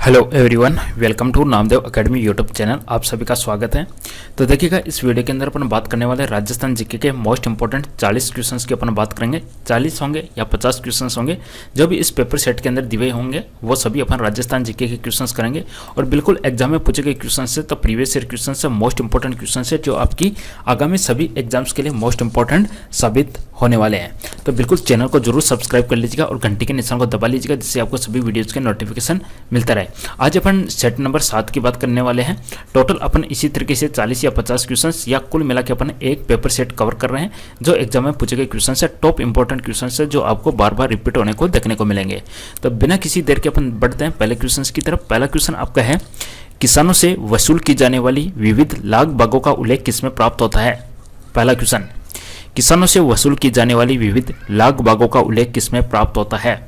Hello everyone, welcome to Namdev academy YouTube channel. आप सभी का स्वागत है। तो देखिएगा, इस वीडियो के अंदर अपन बात करने वाले राजस्थान जीके के मोस्ट इंपॉर्टेंट 40 क्वेश्चंस की अपन बात करेंगे। 40 होंगे या 50 क्वेश्चंस होंगे, जो भी इस पेपर सेट के अंदर दिए होंगे वो सभी अपन राजस्थान जीके के क्वेश्चंस करेंगे। और बिल्कुल एग्जाम में पूछे गए क्वेश्चन से, तो प्रीवियस ईयर क्वेश्चन से मोस्ट इंपॉर्टेंट क्वेश्चन है, जो आपकी आगामी सभी एग्जाम्स के लिए मोस्ट इंपॉर्टेंट साबित होने वाले हैं। तो बिल्कुल चैनल को जरूर सब्सक्राइब कर लीजिएगा और घंटी के निशान को दबा लीजिएगा, जिससे आपको सभी वीडियोज़ के नोटिफिकेशन मिलता रहे। आज अपन सेट नंबर 7 की बात करने वाले हैं। टोटल अपन इसी तरीके से 40 या 50 क्वेश्चंस या कुल मिला के अपन एक पेपर सेट कवर कर रहे हैं, जो एग्जाम में पूछे गए क्वेश्चन है, टॉप इंपॉर्टेंट क्वेश्चन है, जो आपको बार बार रिपीट होने को देखने को मिलेंगे। तो बिना किसी देर के अपन बढ़ते हैं पहले क्वेश्चन की तरफ। पहला क्वेश्चन आपका है, किसानों से वसूल की जाने वाली विविध लाग बागों का उल्लेख किसमें प्राप्त होता है? पहला क्वेश्चन, किसानों से वसूल की जाने वाली विविध लाग बागों का उल्लेख किसमें प्राप्त होता है?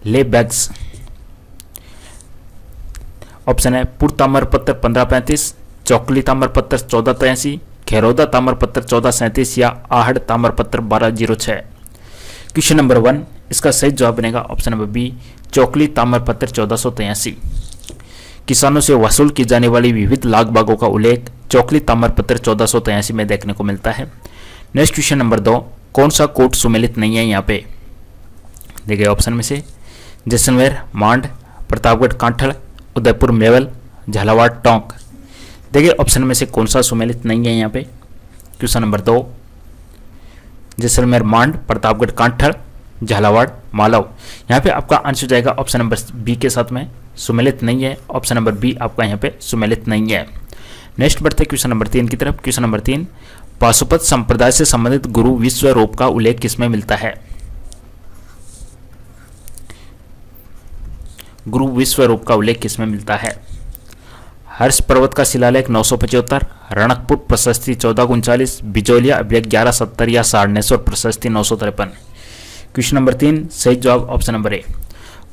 ले बैग्स। ऑप्शन है पुर ताम्रपत्र 1535, चौकली ताम्रपत्र 1483, खेरौदा ताम्रपत्र 1437 या आहड़ ताम्रपत्र 1206। क्वेश्चन नंबर 1, इसका सही जवाब बनेगा ऑप्शन नंबर बी, चौकली ताम्रपत्र 1483। किसानों से वसूल की जाने वाली विविध लाग बागों का उल्लेख चौकली ताम्रपत्र 1483 में देखने को मिलता है। नेक्स्ट क्वेश्चन नंबर 2, कौन सा कोट सुमेलित नहीं है यहाँ पे? देखिए ऑप्शन में से जैसलमेर, मांड, प्रतापगढ़ कांठल, उदयपुर मेवल, झालावाड़ टोंक। देखिए ऑप्शन में से कौन सा सुमेलित नहीं है यहाँ पे? क्वेश्चन नंबर 2, जैसलमेर, मांड, प्रतापगढ़ कांठल, झालावाड़ मालव। यहाँ पे आपका आंसर जाएगा ऑप्शन नंबर बी के साथ में, सुमेलित नहीं है। ऑप्शन नंबर बी आपका यहाँ पे सुमेलित नहीं है। नेक्स्ट बढ़ते क्वेश्चन नंबर 3 की तरफ। क्वेश्चन नंबर 3, पाशुपत संप्रदाय से संबंधित गुरु विश्वरूप का उल्लेख किसमें मिलता है? गुरु विश्वरूप का उल्लेख किसमें मिलता है? हर्ष पर्वत का शिलालेख 975, रणकपुर प्रशस्ति 1439, बिजोलिया अभिलेख 1170 या सारनेश्वर प्रशस्ति 953। क्वेश्चन नंबर 3, सही जवाब ऑप्शन नंबर ए,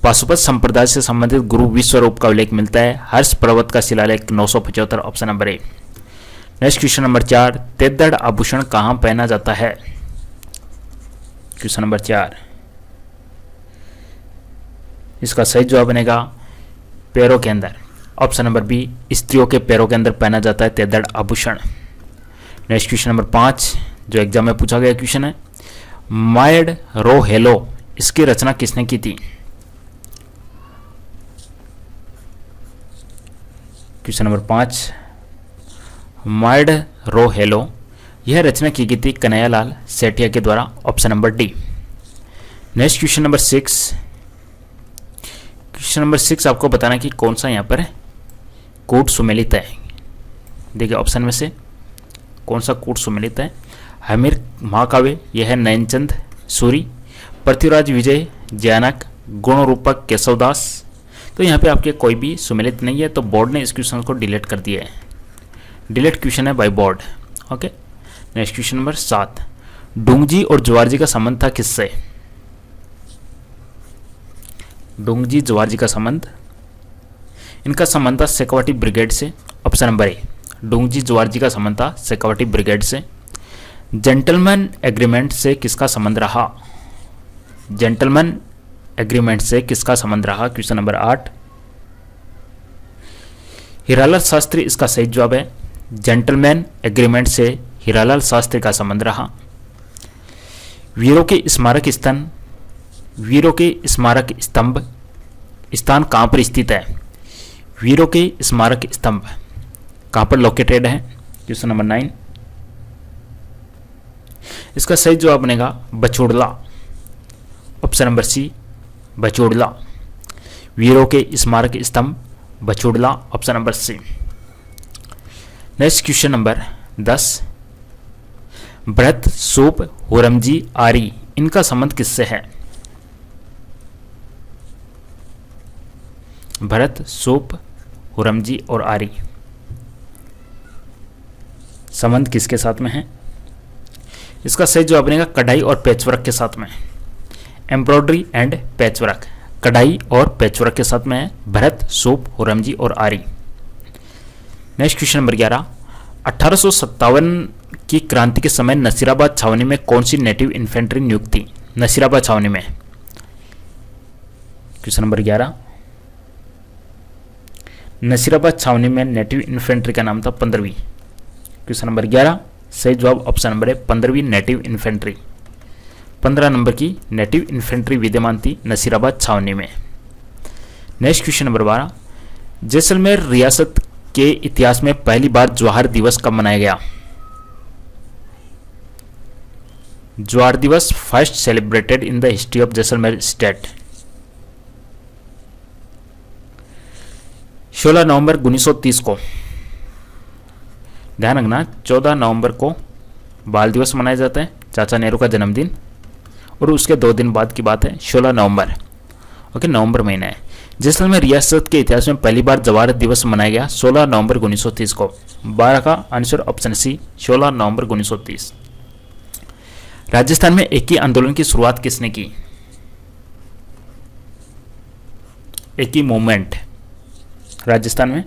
पाशुपत संप्रदाय से संबंधित गुरु विश्वरूप का उल्लेख मिलता है हर्ष पर्वत का शिलालेख 975, option number A. Next question number 4, तेदड़ आभूषण कहाँ पहना जाता है? क्वेश्चन नंबर 4, इसका सही जवाब बनेगा पैरों के अंदर। ऑप्शन नंबर बी, स्त्रियों के पैरों के अंदर पहना जाता है तेदड़ आभूषण। नेक्स्ट क्वेश्चन नंबर 5, जो एग्जाम में पूछा गया क्वेश्चन है, मायड रो हेलो, इसकी रचना किसने की थी? क्वेश्चन नंबर 5, मायड रो हेलो, यह रचना की गई थी कन्हैयालाल सेठिया के द्वारा। Option number D. Next question number 6, question number 6 आपको बताना कि कौन सा यहाँ पर कूट सुमेलित है। देखिए ऑप्शन में से कौन सा कूट सुमेलित है? हमीर महाकाव्य, यह है नयनचंद सूरी, पृथ्वीराज विजय, जयानक, गुणरूपक केशवदास। तो यहाँ पे आपके कोई भी सुमेलित नहीं है, तो बोर्ड ने इस क्वेश्चन को डिलीट कर दिया है। डिलीट क्वेश्चन है by board. Okay. Next question number 7, डुंगजी और जवारजी का संबंध था किससे? डुंगजी जवारजी का संबंध, इनका संबंध था शेखावटी ब्रिगेड से। ऑप्शन नंबर ए, डुंगजी जवारजी का संबंध था शेखावटी ब्रिगेड से। जेंटलमैन एग्रीमेंट से किसका संबंध रहा? जेंटलमैन एग्रीमेंट से किसका संबंध रहा? क्वेश्चन नंबर 8, हीरालाल शास्त्री इसका सही जवाब है। जेंटलमैन एग्रीमेंट से हीरालाल शास्त्री का संबंध रहा। वीरों के स्मारक स्तंभ, वीरों के स्मारक स्तंभ स्थान कहाँ पर स्थित है? वीरों के स्मारक स्तंभ कहाँ पर लोकेटेड है? क्वेश्चन नंबर 9, इसका सही जवाब बनेगा बछोड़ला। ऑप्शन नंबर सी, बछोड़ला। वीरों के स्मारक स्तंभ Bachhodla, option number C. Next question number 10, भरत, सूप, हुरमजी, आरी, इनका संबंध किससे है? भरत, सूप, हुरमजी और आरी, संबंध किसके साथ में है? इसका सही जवाब बनेगा कढ़ाई और पैचवर्क के साथ में। एम्ब्रॉयडरी एंड पैचवर्क, कढ़ाई और पैचवर्क के साथ में है भरत, सूप, हुरमजी और आरी। नेक्स्ट क्वेश्चन नंबर 11, 1857 की क्रांति के समय नसीराबाद छावनी में कौन सी नेटिव इन्फेंट्री नियुक्त थी? नसीराबाद छावनी में। क्वेश्चन नंबर 11, नसीराबाद छावनी में नेटिव इन्फेंट्री का नाम था 15वीं। क्वेश्चन नंबर 11, सही जवाब ऑप्शन नंबर है 15वीं नेटिव इन्फेंट्री। 15 नंबर की नेटिव इन्फेंट्री विद्यमान थी नसीराबाद छावनी में। नेक्स्ट क्वेश्चन नंबर 12, जैसलमेर रियासत के इतिहास में पहली बार जवाहर दिवस कब मनाया गया? जवाहर दिवस first celebrated in the history of Jaisalmer state. 16 नवंबर 1930 को। ध्यान रखना 14 नवंबर को बाल दिवस मनाया जाता है, चाचा नेहरू का जन्मदिन, और उसके 2 दिन बाद की बात है 16 नवंबर। ओके, नवंबर महीना है। जैसलमेर रियासत के इतिहास में पहली बार जवाहर दिवस मनाया गया 16 नवंबर 1930 को। 12 का आंसर ऑप्शन सी 16 नवंबर 1930। राजस्थान में एकी आंदोलन की शुरुआत किसने की? एकी मूवमेंट राजस्थान में,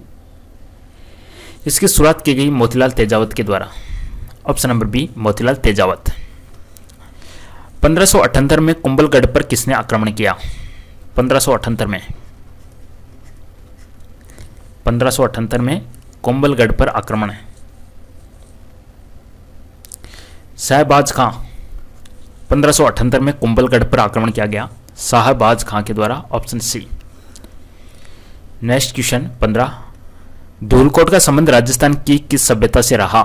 इसकी शुरुआत की गई मोतीलाल तेजावत के द्वारा। Option number B Motilal Tejawat. 1578 में कुंभलगढ़ पर किसने आक्रमण किया? 1578 में कुंभलगढ़ पर आक्रमण है। शाहबाज खां। 1578 में कुंभलगढ़ पर आक्रमण किया गया शाहबाज खां के द्वारा। Option C. Next question 15, Dhulkot का संबंध राजस्थान की किस सभ्यता से रहा?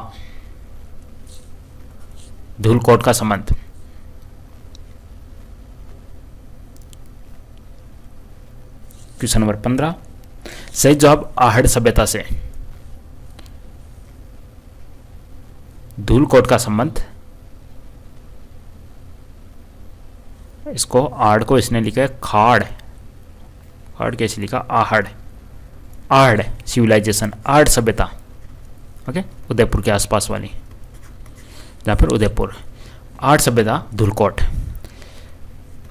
धूलकोट का संबंध। क्वेश्चन नंबर 15, सही जवाब आहड़ सभ्यता से। धूलकोट का संबंध, इसको आहड़ को इसने लिखा है खाड़। खाड़ कैसे लिखा? आहड़। आहड़ सिविलाइजेशन, आहड़ सभ्यता। ओके, उदयपुर के आसपास वाली, जहां पर उदयपुर। आहड़ सभ्यता धूलकोट।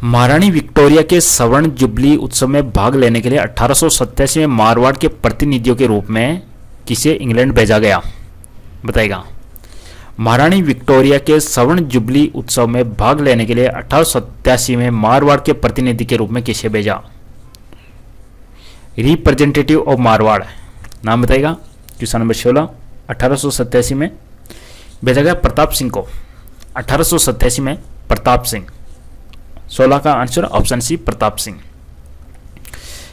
महारानी विक्टोरिया के स्वर्ण जुबली उत्सव में भाग लेने के लिए 1887 में मारवाड़ के प्रतिनिधियों के रूप में किसे इंग्लैंड भेजा गया? बताएगा। महारानी विक्टोरिया के स्वर्ण जुबली उत्सव में भाग लेने के लिए 1887 में मारवाड़ के प्रतिनिधि के रूप में किसे भेजा? रिप्रेजेंटेटिव ऑफ मारवाड़, नाम बताएगा। क्वेश्चन नंबर 16, 1887 में भेजा गया प्रताप सिंह को। 1887 में प्रताप सिंह। 16 का answer option C Pratap Singh.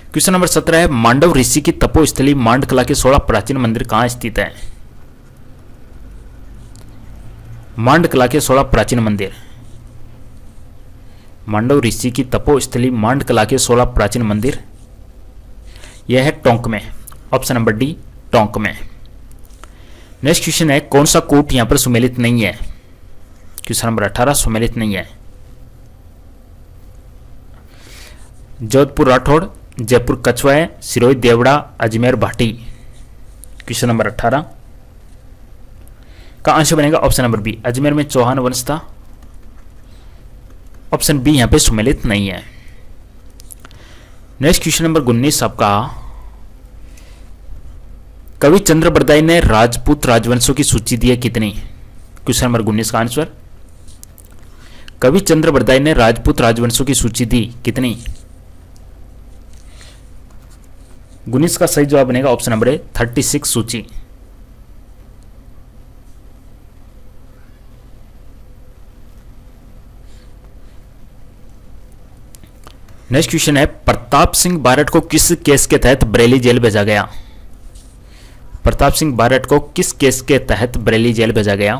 Question number 17 है, मांडव ऋषि की तपोस्थली मांडकला के 16 प्राचीन मंदिर कहां स्थित है? मांडकला के 16 प्राचीन मंदिर। मांडव ऋषि की तपोस्थली मांडकला के 16 प्राचीन मंदिर, यह है टोंक में। ऑप्शन नंबर डी टोंक में। नेक्स्ट क्वेश्चन है, कौन सा कूट यहां पर सुमेलित नहीं है? क्वेश्चन नंबर 18 सुमेलित नहीं है। जोधपुर राठौड़, जयपुर कछवाए, सिरोही देवड़ा, अजमेर भाटी। क्वेश्चन नंबर 18 का आंसर बनेगा ऑप्शन नंबर बी, अजमेर में चौहान वंश था। ऑप्शन बी यहां पे सुमेलित नहीं है। नेक्स्ट क्वेश्चन नंबर 19 आपका, कवि चंद्रबरदाई ने राजपूत राजवंशों की सूची दी है कितनी? क्वेश्चन नंबर 19 का आंसर, कवि चंद्रबरदाई ने राजपूत राजवंशों की सूची दी कितनी? 19 का सही जवाब बनेगा ऑप्शन नंबर ए 36 सूची। नेक्स्ट क्वेश्चन है, प्रताप सिंह बारठ को किस केस के तहत बरेली जेल भेजा गया? प्रताप सिंह बारठ को किस केस के तहत बरेली जेल भेजा गया?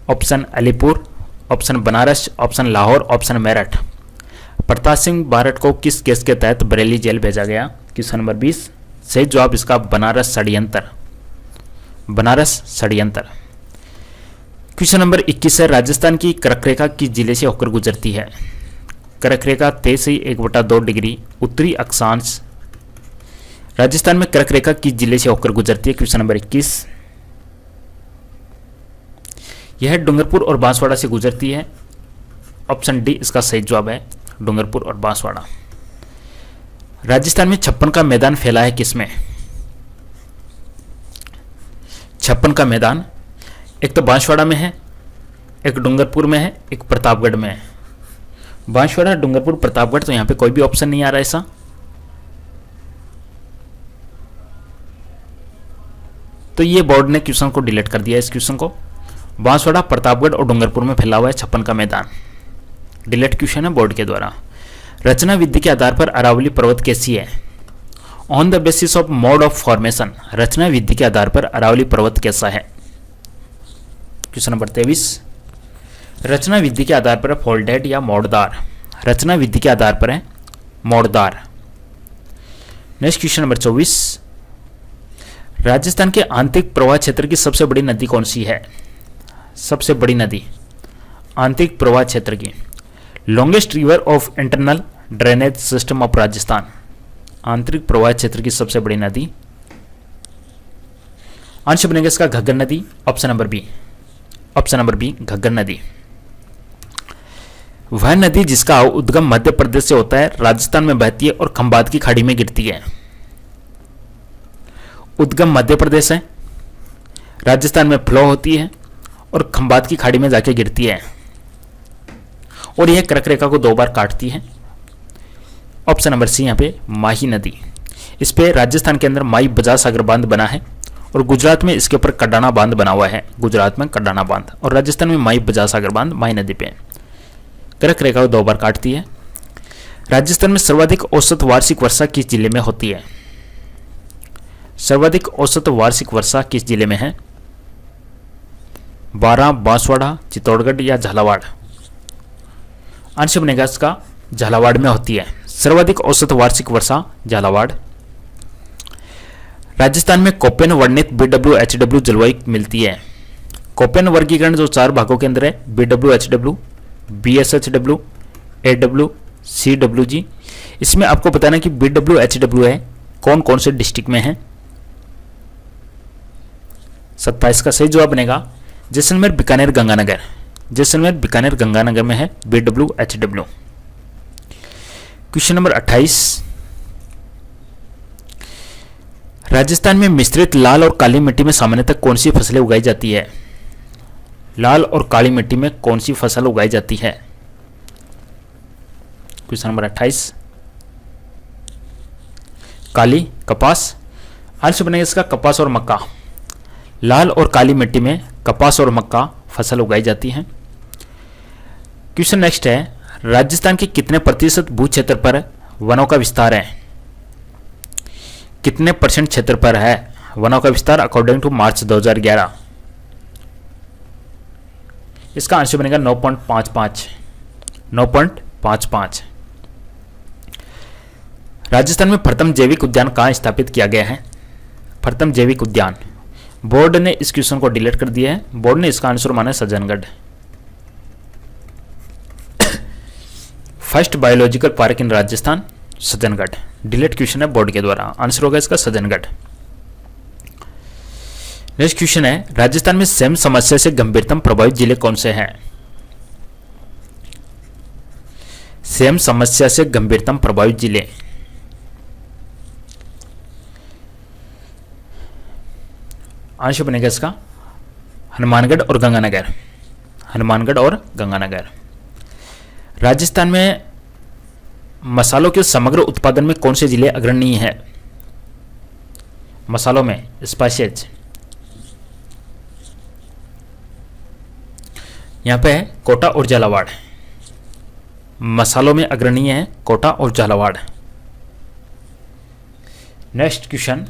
Option Alipur, option Banaras, option Lahore, option Meerut. Pratap Singh Barath को किस केस के तहत बरेली जेल भेजा गया? क्वेश्चन नंबर 20, सही जवाब इसका बनारस षड्यंत्र। बनारस षड्यंत्र। क्वेश्चन नंबर 21 है, राजस्थान की कर्करेखा किस जिले से होकर गुजरती है? कर्करेखा 23.1/2 डिग्री उत्तरी अक्षांश राजस्थान में कर्करेखा किस जिले से होकर गुजरती है? क्वेश्चन नंबर 21, यह डूंगरपुर और बांसवाड़ा से गुजरती है। ऑप्शन डी इसका सही जवाब है, डूंगरपुर और बांसवाड़ा। राजस्थान में 56 का मैदान फैला है किसमें? 56 का मैदान एक तो बांसवाड़ा में है, एक डूंगरपुर में है, एक प्रतापगढ़ में है। बांसवाड़ा, डूंगरपुर, प्रतापगढ़, तो यहाँ पे कोई भी ऑप्शन नहीं आ रहा ऐसा। तो ये बोर्ड ने क्वेश्चन को डिलीट कर दिया। इस क्वेश्चन को, बांसवाड़ा, प्रतापगढ़ और डूंगरपुर में फैला हुआ है छप्पन का मैदान। डिलीट क्वेश्चन है बोर्ड के द्वारा। रचना विधि के आधार पर अरावली पर्वत कैसी है? On the basis of mode of formation, रचना विधि के आधार पर अरावली पर्वत कैसा है? क्वेश्चन नंबर 23, रचना विधि के आधार पर फोल्डेड या मोड़दार? रचना विधि के आधार पर है मोड़दार। नेक्स्ट क्वेश्चन नंबर 24, राजस्थान के आंतरिक प्रवाह क्षेत्र की सबसे बड़ी नदी कौन सी है? सबसे बड़ी नदी आंतरिक प्रवाह क्षेत्र की। Longest river of internal drainage system of Rajasthan, आंतरिक प्रवाह क्षेत्र की सबसे बड़ी नदी। आंसर बनेगा इसका घग्गर नदी, option number B. Option number B Ghaggar नदी। वह नदी जिसका उद्गम मध्य प्रदेश से होता है, राजस्थान में बहती है और खंबात की खाड़ी में गिरती है। उद्गम मध्य प्रदेश है, राजस्थान में फ्लो होती है और खंबात की खाड़ी में जाके गिरती है, और यह कर्क रेखा को 2 बार काटती है। ऑप्शन नंबर सी यहाँ पे माही नदी। इस पे राजस्थान के अंदर माई बजाज सागर बांध बना है, और गुजरात में इसके ऊपर कड्डाना बांध बना हुआ है। गुजरात में कड्डाना बांध, और राजस्थान में माई बजाज सागर बांध माही नदी पे कर्क रेखा को 2 बार काटती है। राजस्थान में सर्वाधिक औसत वार्षिक वर्षा किस जिले में होती है? सर्वाधिक औसत वार्षिक वर्षा किस जिले में है? बारां, बांसवाड़ा, चित्तौड़गढ़ या झालावाड़? आंसर बनेगा इसका झालावाड़ में होती है सर्वाधिक औसत वार्षिक वर्षा, झालावाड़। राजस्थान में कोपेन वर्णित BWHW जलवायु मिलती है। कोपेन वर्गीकरण जो 4 भागों के अंदर है, BWHW, BSHW, AW, CWG। इसमें आपको बताना कि BWHW है कौन कौन से डिस्ट्रिक्ट में है। 27 का सही जवाब बनेगा जैसलमेर, बीकानेर, गंगानगर। जैसलमेर, बीकानेर, गंगानगर में है BWHW। क्वेश्चन नंबर 28, राजस्थान में मिश्रित लाल और काली मिट्टी में सामान्यतः कौन सी फसलें उगाई जाती है? लाल और काली मिट्टी में कौन सी फसल उगाई जाती है? क्वेश्चन नंबर 28, काली, कपास। आंसर बनेगा इसका कपास और मक्का। लाल और काली मिट्टी में कपास और मक्का फसल उगाई जाती है। क्वेश्चन नेक्स्ट है, राजस्थान के कितने प्रतिशत भू क्षेत्र पर वनों का विस्तार है? कितने % क्षेत्र पर है वनों का विस्तार अकॉर्डिंग टू मार्च 2011? इसका आंसर बनेगा 9.55। 9.55। राजस्थान में प्रथम जैविक उद्यान कहाँ स्थापित किया गया है? प्रथम जैविक उद्यान, बोर्ड ने इस क्वेश्चन को डिलीट कर दिया है। बोर्ड ने इसका आंसर माना है सज्जनगढ़। फर्स्ट बायोलॉजिकल पार्क इन राजस्थान, सज्जनगढ़। डिलीट क्वेश्चन है बोर्ड के द्वारा। आंसर होगा इसका सज्जनगढ़। नेक्स्ट क्वेश्चन है, राजस्थान में सेम समस्या से गंभीरतम प्रभावित जिले कौन से हैं? सेम समस्या से गंभीरतम प्रभावित जिले, आंसर बनेगा इसका हनुमानगढ़ और गंगानगर। हनुमानगढ़ और गंगानगर। राजस्थान में मसालों के समग्र उत्पादन में कौन से जिले अग्रणी हैं? मसालों में, स्पाइसेज, यहां पे है कोटा और झालावाड़। मसालों में अग्रणी है कोटा और झालावाड़। नेक्स्ट क्वेश्चन,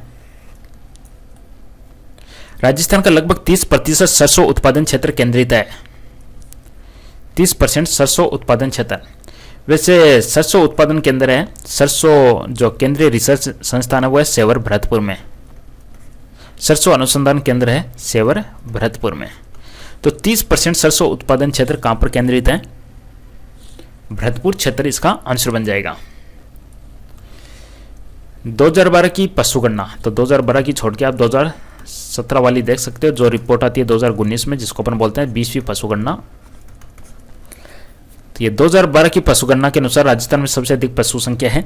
राजस्थान का लगभग 30% सरसों उत्पादन क्षेत्र केंद्रित है। 30% सरसों उत्पादन क्षेत्र। वैसे सरसों उत्पादन केंद्र है, सरसों जो केंद्रीय रिसर्च संस्थान है वो है सेवर, भरतपुर में। सरसों अनुसंधान केंद्र है सेवर, भरतपुर में। तो 30% सरसों उत्पादन क्षेत्र कहां पर केंद्रित है? भरतपुर क्षेत्र इसका आंसर बन जाएगा। 2012 की पशुगणना, तो 2012 की छोड़ के आप 2017 वाली देख सकते हो, जो रिपोर्ट आती है 2019 में, जिसको अपन बोलते हैं 20वीं पशुगणना। तो ये 2012 की पशुगणना के अनुसार राजस्थान में सबसे अधिक पशु संख्या है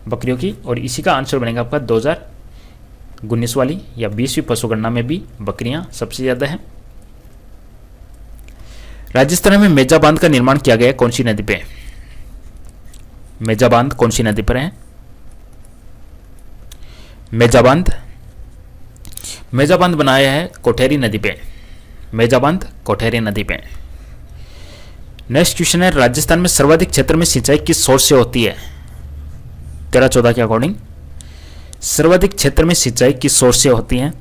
बकरियों की, और इसी का आंसर बनेगा आपका 2019 वाली या 20वीं पशुगणना में भी बकरियां सबसे ज्यादा है। राजस्थान में मेजा बांध का निर्माण किया गया कौन सी नदी पे? मेजा बांध कौन सी नदी पर है? मेजा बांध मेजाबांध बनाया है कोठेरी नदी पे, मेजाबांध कोठेरी नदी पे। नेक्स्ट क्वेश्चन है, राजस्थान में सर्वाधिक क्षेत्र में सिंचाई किस सोर्स से होती है? 13-14 के अकॉर्डिंग सर्वाधिक क्षेत्र में सिंचाई किस सोर्स से होती है?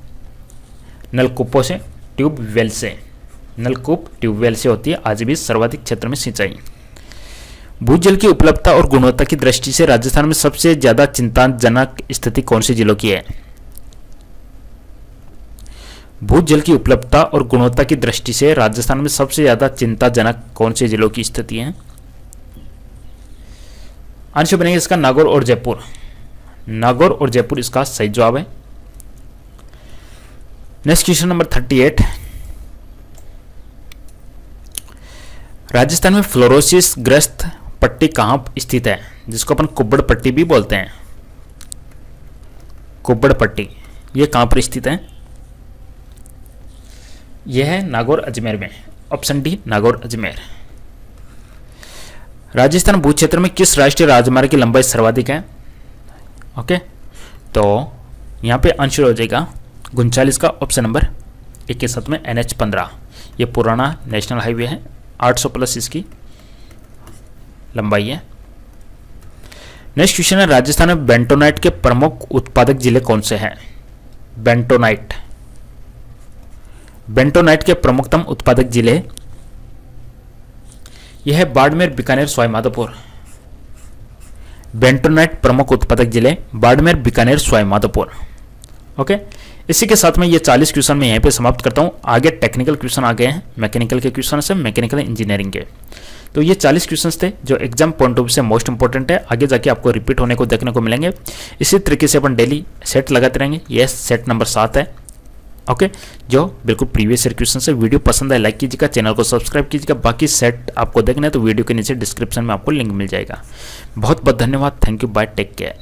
नलकूपों से, ट्यूबवेल से, नलकूप ट्यूबवेल से होती है आज भी सर्वाधिक क्षेत्र में सिंचाई। भूजल की उपलब्धता और गुणवत्ता की दृष्टि से राजस्थान में सबसे ज्यादा चिंताजनक स्थिति कौन से जिलों की है? भूजल की उपलब्धता और गुणवत्ता की दृष्टि से राजस्थान में सबसे ज्यादा चिंताजनक कौन से जिलों की स्थिति है? आंसर बनेगा इसका नागौर और जयपुर। नागौर और जयपुर इसका सही जवाब है। नेक्स्ट क्वेश्चन नंबर 38, राजस्थान में फ्लोरोसिस ग्रस्त पट्टी कहां स्थित है, जिसको अपन कुब्बड़ पट्टी भी बोलते हैं? कुब्बड़ पट्टी ये कहां पर स्थित है? यह है नागौर अजमेर में। Option D Nagaur Ajmer. राजस्थान भू क्षेत्र में किस राष्ट्रीय राजमार्ग की लंबाई सर्वाधिक है? ओके, तो यहां पे आंसर हो जाएगा 39 का ऑप्शन नंबर 1 के साथ में NH-15। ये पुराना नेशनल हाईवे है, 800 प्लस इसकी लंबाई है। नेक्स्ट क्वेश्चन है, राजस्थान में बेंटोनाइट के प्रमुख उत्पादक जिले कौन से हैं? बेंटोनाइट, बेंटोनाइट के प्रमुखतम उत्पादक जिले यह है बाड़मेर, बीकानेर, सवाई माधोपुर। बेंटोनाइट प्रमुख उत्पादक जिले बाड़मेर, बीकानेर, सवाई माधोपुर। ओके, इसी के साथ में ये 40 क्वेश्चन मैं यहीं पे समाप्त करता हूँ। आगे टेक्निकल क्वेश्चन आ गए हैं, मैकेनिकल के क्वेश्चन से, मैकेनिकल इंजीनियरिंग के। तो ये 40 क्वेश्चंस थे जो एग्जाम पॉइंट ऑफ व्यू से मोस्ट इंपॉर्टेंट है, आगे जाके आपको रिपीट होने को देखने को मिलेंगे। इसी तरीके से अपन डेली सेट लगाते रहेंगे। ये सेट नंबर 7 है। ओके, जो बिल्कुल प्रीवियस ईयर क्वेश्चन से। वीडियो पसंद है लाइक कीजिएगा, चैनल को सब्सक्राइब कीजिएगा। बाकी सेट आपको देखना है तो वीडियो के नीचे डिस्क्रिप्शन में आपको लिंक मिल जाएगा। बहुत बहुत धन्यवाद। Thank you, bye, take care.